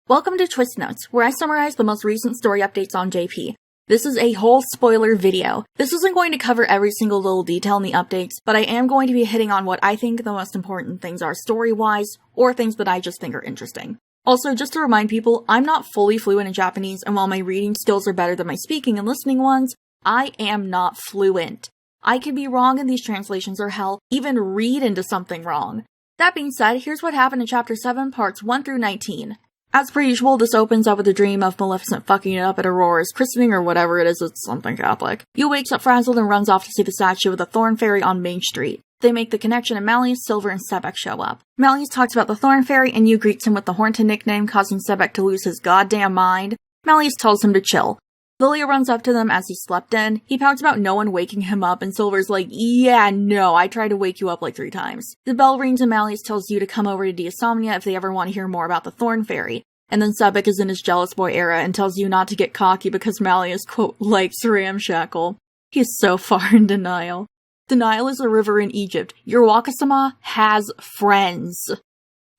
Welcome to TwstNotes, where I summarize the most recent story updates on JP. This is a whole spoiler video. This isn't going to cover every single little detail in the updates, but I am going to be hitting on what I think the most important things are story-wise, or things that I just think are interesting. Also, just to remind people, I'm not fully fluent in Japanese, and while my reading skills are better than my speaking and listening ones, I am not fluent. I could be wrong and these translations or hell, even read into something wrong. That being said, here's what happened in Chapter 7, Parts 1 through 19. As per usual, this opens up with a dream of Maleficent fucking it up at Aurora's christening or whatever it is, it's something Catholic. Yu wakes up frazzled and runs off to see the statue of the Thorn Fairy on Main Street. They make the connection and Malleus, Silver, and Sebek show up. Malleus talks about the Thorn Fairy and Yu greets him with the Hornton nickname, causing Sebek to lose his goddamn mind. Malleus tells him to chill. Lilia runs up to them as he slept in. He pouts about no one waking him up, and Silver's like, yeah, no, I tried to wake you up like 3 times. The bell rings and Malleus tells Yu to come over to diasomnia if they ever want to hear more about the Thorn Fairy. And then Sebek is in his jealous boy era and tells Yu not to get cocky because Malleus, quote, likes ramshackle. He is so far in denial. Denial is a river in Egypt. Your Wakasama has friends.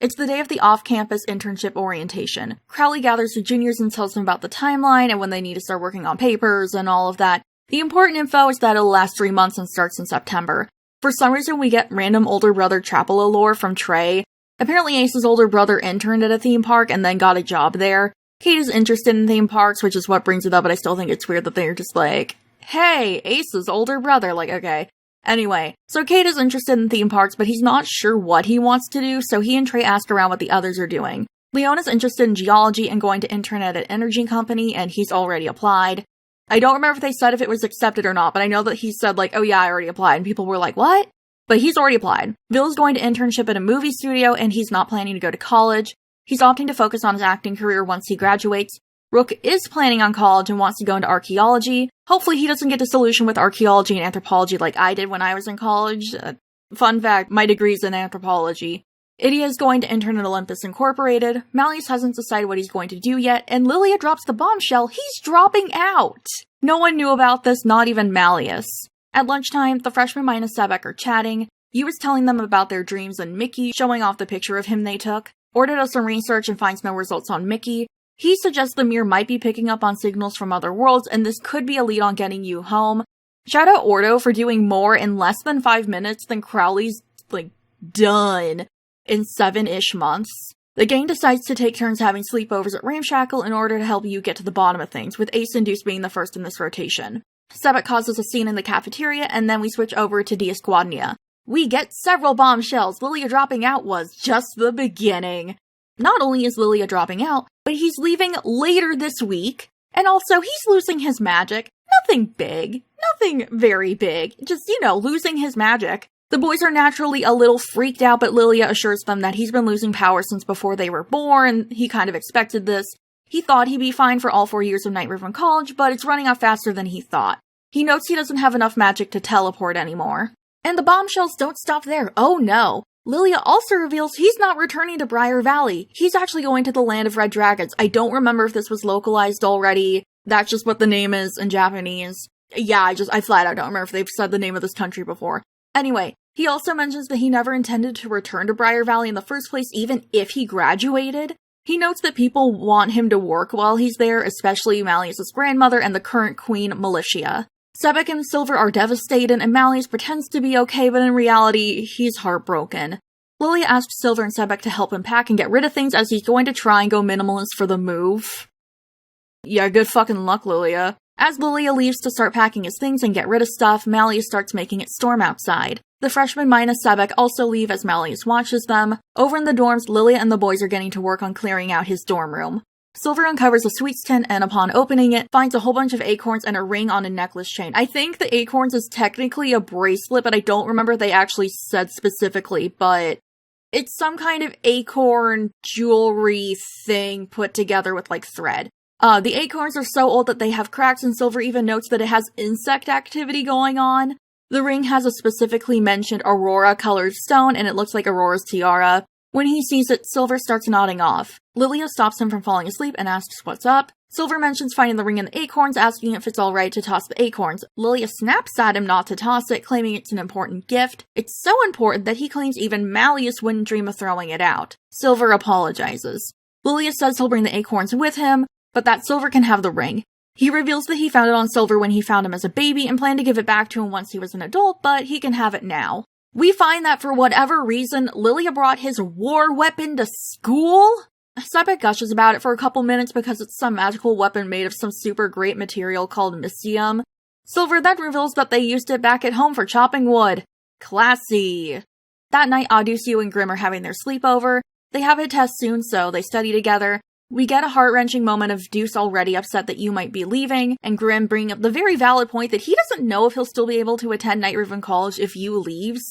It's the day of the off-campus internship orientation. Crowley gathers the juniors and tells them about the timeline and when they need to start working on papers and all of that. The important info is that it'll last 3 months and starts in September. For some reason, we get random older brother Trapelo lore from Trey. Apparently Ace's older brother interned at a theme park and then got a job there. Kate is interested in theme parks, which is what brings it up, but I still think it's weird that they're just like, hey, Ace's older brother, like, okay. Anyway, so Kate is interested in theme parks, but he's not sure what he wants to do, so he and Trey ask around what the others are doing. Leona's interested in geology and going to intern at an energy company, and he's already applied. I don't remember if they said if it was accepted or not, but I know that he said like, oh yeah, I already applied, and people were like, what? But he's already applied. Bill's going to internship at a movie studio, and he's not planning to go to college. He's opting to focus on his acting career once he graduates. Rook is planning on college and wants to go into archaeology. Hopefully he doesn't get disillusioned with archaeology and anthropology like I did when I was in college. Fun fact, my degree's in anthropology. Idia is going to intern at Olympus Incorporated. Malleus hasn't decided what he's going to do yet, and Lilia drops the bombshell. He's dropping out! No one knew about this, not even Malleus. At lunchtime, the freshmen minus Sebek are chatting. Yu is telling them about their dreams and Mickey, showing off the picture of him they took. Orda does some research and finds no results on Mickey. He suggests the mirror might be picking up on signals from other worlds, and this could be a lead on getting Yu home. Shout out Ordo for doing more in less than 5 minutes than Crowley's, done in 7-ish months. The gang decides to take turns having sleepovers at Ramshackle in order to help Yu get to the bottom of things, with Ace and Deuce being the first in this rotation. Sebek causes a scene in the cafeteria, and then we switch over to diasomnia. We get several bombshells. Lilia dropping out was just the beginning. Not only is Lilia dropping out, but he's leaving later this week, and also he's losing his magic. Nothing big. Nothing very big. Just, losing his magic. The boys are naturally a little freaked out, but Lilia assures them that he's been losing power since before they were born. He kind of expected this. He thought he'd be fine for all 4 years of Night Riven College, but it's running out faster than he thought. He notes he doesn't have enough magic to teleport anymore. And the bombshells don't stop there. Oh no. Lilia also reveals he's not returning to Briar Valley. He's actually going to the Land of Red Dragons. I don't remember if this was localized already. That's just what the name is in Japanese. Yeah, I flat out don't remember if they've said the name of this country before. Anyway, he also mentions that he never intended to return to Briar Valley in the first place, even if he graduated. He notes that people want him to work while he's there, especially Malleus' grandmother and the current queen, Militia. Sebek and Silver are devastated, and Malleus pretends to be okay, but in reality, he's heartbroken. Lilia asks Silver and Sebek to help him pack and get rid of things as he's going to try and go minimalist for the move. Yeah, good fucking luck, Lilia. As Lilia leaves to start packing his things and get rid of stuff, Malleus starts making it storm outside. The freshmen minus Sebek also leave as Malleus watches them. Over in the dorms, Lilia and the boys are getting to work on clearing out his dorm room. Silver uncovers a sweets tin and upon opening it, finds a whole bunch of acorns and a ring on a necklace chain. I think the acorns is technically a bracelet, but I don't remember if they actually said specifically, but it's some kind of acorn jewelry thing put together with thread. The acorns are so old that they have cracks, and Silver even notes that it has insect activity going on. The ring has a specifically mentioned Aurora-colored stone, and it looks like Aurora's tiara. When he sees it, Silver starts nodding off. Lilia stops him from falling asleep and asks what's up. Silver mentions finding the ring in the acorns, asking if it's alright to toss the acorns. Lilia snaps at him not to toss it, claiming it's an important gift. It's so important that he claims even Malleus wouldn't dream of throwing it out. Silver apologizes. Lilia says he'll bring the acorns with him, but that Silver can have the ring. He reveals that he found it on Silver when he found him as a baby and planned to give it back to him once he was an adult, but he can have it now. We find that for whatever reason, Lilia brought his war weapon to school? Sepik gushes about it for a couple minutes because it's some magical weapon made of some super great material called mystium. Silver then reveals that they used it back at home for chopping wood. Classy. That night, Adusiu and Grimm are having their sleepover. They have a test soon, so they study together. We get a heart-wrenching moment of Deuce already upset that you might be leaving, and Grimm bringing up the very valid point that he doesn't know if he'll still be able to attend Night Raven College if you leaves.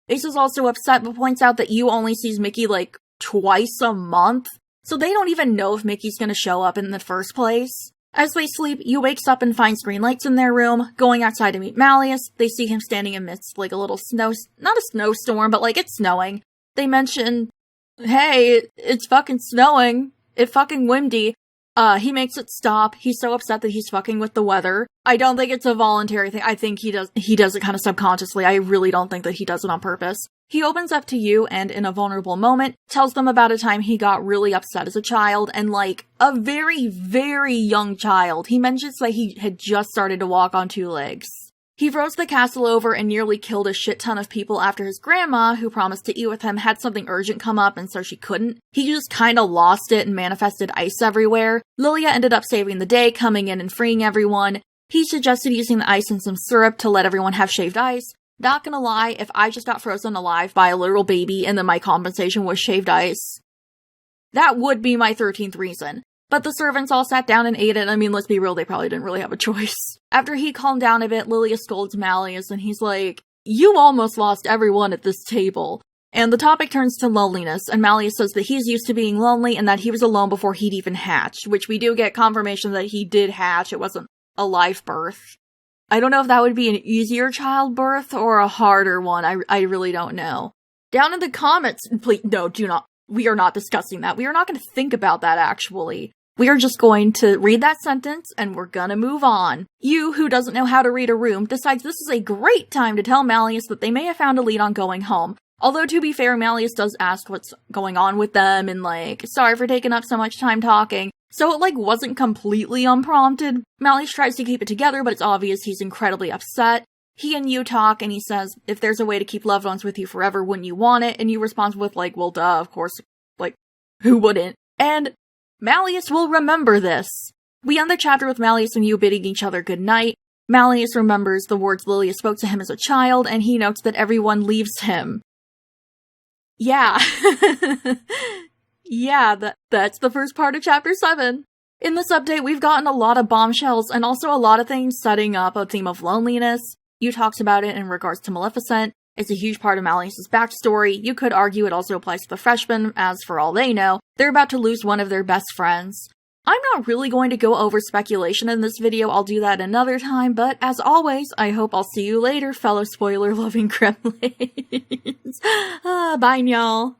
Ace is also upset, but points out that you only sees Mickey like twice a month, so they don't even know if Mickey's gonna show up in the first place. As they sleep, you wakes up and finds green lights in their room. Going outside to meet Malleus, they see him standing amidst like a little not a snowstorm, but like it's snowing. They mention, hey, it's fucking snowing. It's fucking windy. He makes it stop. He's so upset that he's fucking with the weather. I don't think it's a voluntary thing. I think he does it kind of subconsciously. I really don't think that he does it on purpose. He opens up to you and, in a vulnerable moment, tells them about a time he got really upset as a child, and like, a very, very young child. He mentions that he had just started to walk on 2 legs. He froze the castle over and nearly killed a shit ton of people after his grandma, who promised to eat with him, had something urgent come up and so she couldn't. He just kinda lost it and manifested ice everywhere. Lilia ended up saving the day, coming in and freeing everyone. He suggested using the ice and some syrup to let everyone have shaved ice. Not gonna lie, if I just got frozen alive by a literal baby and then my compensation was shaved ice, that would be my 13th reason. But the servants all sat down and ate it. I mean, let's be real, they probably didn't really have a choice. After he calmed down a bit, Lilia scolds Malleus and he's like, you almost lost everyone at this table. And the topic turns to loneliness, and Malleus says that he's used to being lonely and that he was alone before he'd even hatched, which we do get confirmation that he did hatch, it wasn't a live birth. I don't know if that would be an easier childbirth or a harder one. I really don't know. Down in the comments, please, no, do not. We are not discussing that. We are not going to think about that, actually. We are just going to read that sentence, and we're gonna move on. You, who doesn't know how to read a room, decides this is a great time to tell Malleus that they may have found a lead on going home. Although, to be fair, Malleus does ask what's going on with them, and like, sorry for taking up so much time talking. So it, like, wasn't completely unprompted. Malleus tries to keep it together, but it's obvious he's incredibly upset. He and you talk, and he says, if there's a way to keep loved ones with you forever, wouldn't you want it? And you respond with, like, well, duh, of course. Like, who wouldn't? And Malleus will remember this. We end the chapter with Malleus and you bidding each other goodnight. Malleus remembers the words Lilia spoke to him as a child, and he notes that everyone leaves him. Yeah. Yeah, that's the first part of chapter 7. In this update, we've gotten a lot of bombshells, and also a lot of things setting up a theme of loneliness. You talks about it in regards to Maleficent. It's a huge part of Malleus' backstory. You could argue it also applies to the freshmen, as for all they know, they're about to lose one of their best friends. I'm not really going to go over speculation in this video, I'll do that another time, but as always, I hope I'll see you later, fellow spoiler-loving gremlins. Bye, y'all.